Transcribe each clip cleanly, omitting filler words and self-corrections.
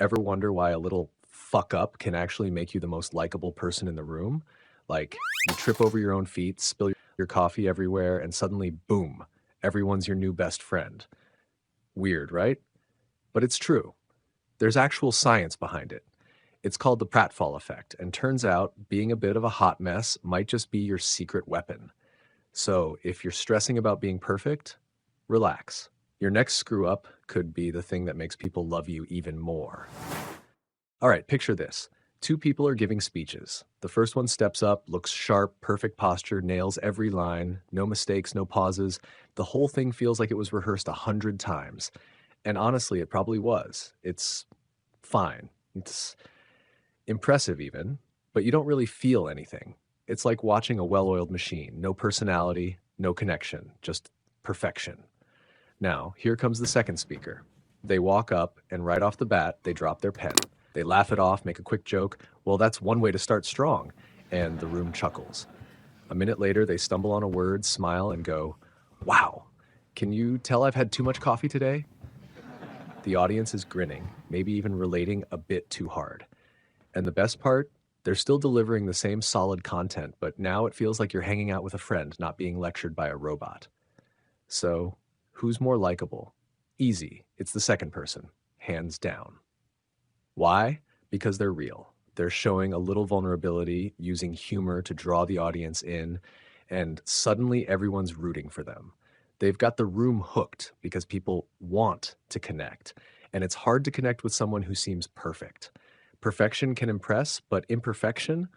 Ever wonder why a little fuck up can actually make you the most likable person in the room? Like, you trip over your own feet, spill your coffee everywhere, and suddenly, boom, everyone's your new best friend. Weird, right? But it's true. There's actual science behind it. It's called the Pratfall Effect, and turns out being a bit of a hot mess might just be your secret weapon. So, if you're stressing about being perfect, relax. Your next screw up could be the thing that makes people love you even more. All right, picture this. Two people are giving speeches. The first one steps up, looks sharp, perfect posture, nails every line, no mistakes, no pauses. The whole thing feels like it was rehearsed 100 times. And honestly, it probably was. It's fine. It's impressive even, but you don't really feel anything. It's like watching a well-oiled machine. No personality, no connection, just perfection. Now, here comes the second speaker. They walk up, and right off the bat, they drop their pen. They laugh it off, make a quick joke. Well, that's one way to start strong. And the room chuckles. A minute later, they stumble on a word, smile, and go, "Wow, can you tell I've had too much coffee today?" The audience is grinning, maybe even relating a bit too hard. And the best part, they're still delivering the same solid content, but now it feels like you're hanging out with a friend, not being lectured by a robot. So, who's more likable? Easy. It's the second person, hands down. Why? Because they're real. They're showing a little vulnerability, using humor to draw the audience in, and suddenly everyone's rooting for them. They've got the room hooked because people want to connect, and it's hard to connect with someone who seems perfect. Perfection can impress, but imperfection,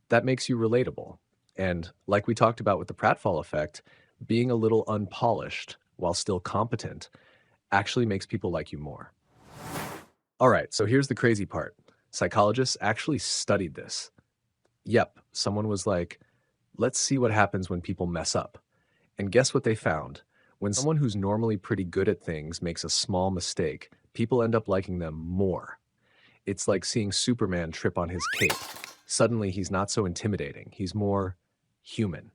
that makes you relatable. And like we talked about with the pratfall effect, being a little unpolished while still competent actually makes people like you more. All right, so here's the crazy part. Psychologists actually studied this. Yep, someone was like, let's see what happens when people mess up. And guess what they found? When someone who's normally pretty good at things makes a small mistake, people end up liking them more. It's like seeing Superman trip on his cape. Suddenly, he's not so intimidating. He's more human.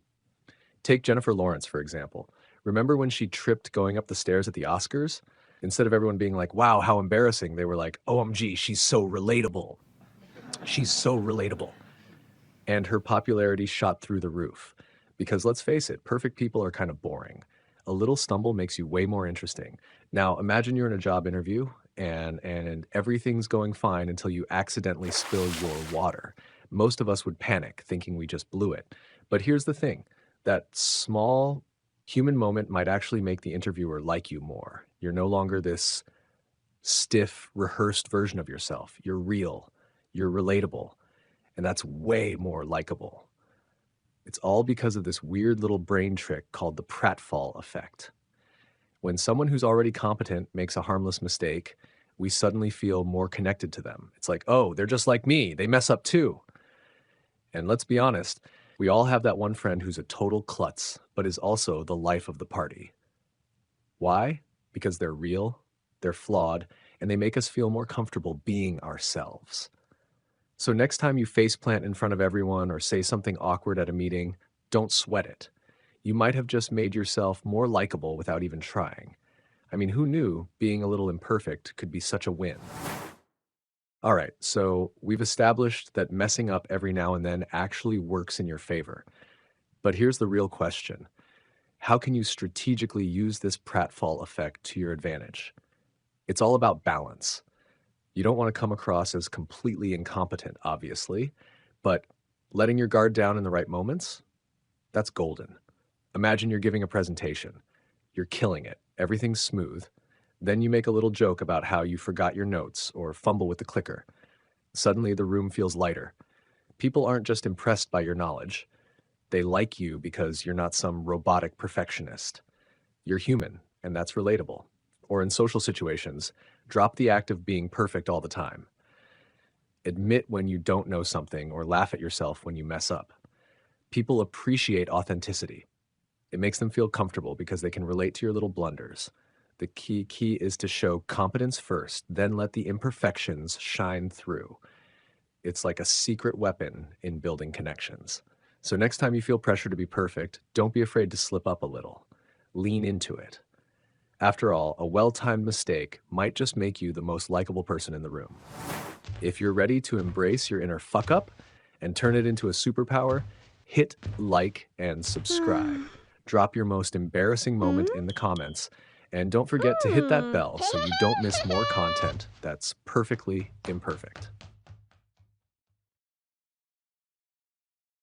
Take Jennifer Lawrence, for example. Remember when she tripped going up the stairs at the Oscars? Instead of everyone being like, wow, how embarrassing, they were like, OMG, she's so relatable. She's so relatable. And her popularity shot through the roof. Because let's face it, perfect people are kind of boring. A little stumble makes you way more interesting. Now, imagine you're in a job interview and everything's going fine until you accidentally spill your water. Most of us would panic, thinking we just blew it. But here's the thing, that small human moment might actually make the interviewer like you more. You're no longer this stiff, rehearsed version of yourself. You're real, you're relatable, and that's way more likable. It's all because of this weird little brain trick called the pratfall effect. When someone who's already competent makes a harmless mistake, we suddenly feel more connected to them. It's like, oh, they're just like me. They mess up too. And let's be honest, we all have that one friend who's a total klutz, but is also the life of the party. Why? Because they're real, they're flawed, and they make us feel more comfortable being ourselves. So next time you faceplant in front of everyone or say something awkward at a meeting, don't sweat it. You might have just made yourself more likable without even trying. I mean, who knew being a little imperfect could be such a win? All right, so we've established that messing up every now and then actually works in your favor. But here's the real question. How can you strategically use this pratfall effect to your advantage? It's all about balance. You don't want to come across as completely incompetent, obviously, but letting your guard down in the right moments, that's golden. Imagine you're giving a presentation. You're killing it. Everything's smooth. Then you make a little joke about how you forgot your notes or fumble with the clicker. Suddenly the room feels lighter. People aren't just impressed by your knowledge. They like you because you're not some robotic perfectionist. You're human, and that's relatable. Or in social situations, drop the act of being perfect all the time. Admit when you don't know something or laugh at yourself when you mess up. People appreciate authenticity. It makes them feel comfortable because they can relate to your little blunders. The key is to show competence first, then let the imperfections shine through. It's like a secret weapon in building connections. So next time you feel pressure to be perfect, don't be afraid to slip up a little. Lean into it. After all, a well-timed mistake might just make you the most likable person in the room. If you're ready to embrace your inner fuck up and turn it into a superpower, hit like and subscribe. Drop your most embarrassing moment in the comments, and don't forget to hit that bell so you don't miss more content that's perfectly imperfect.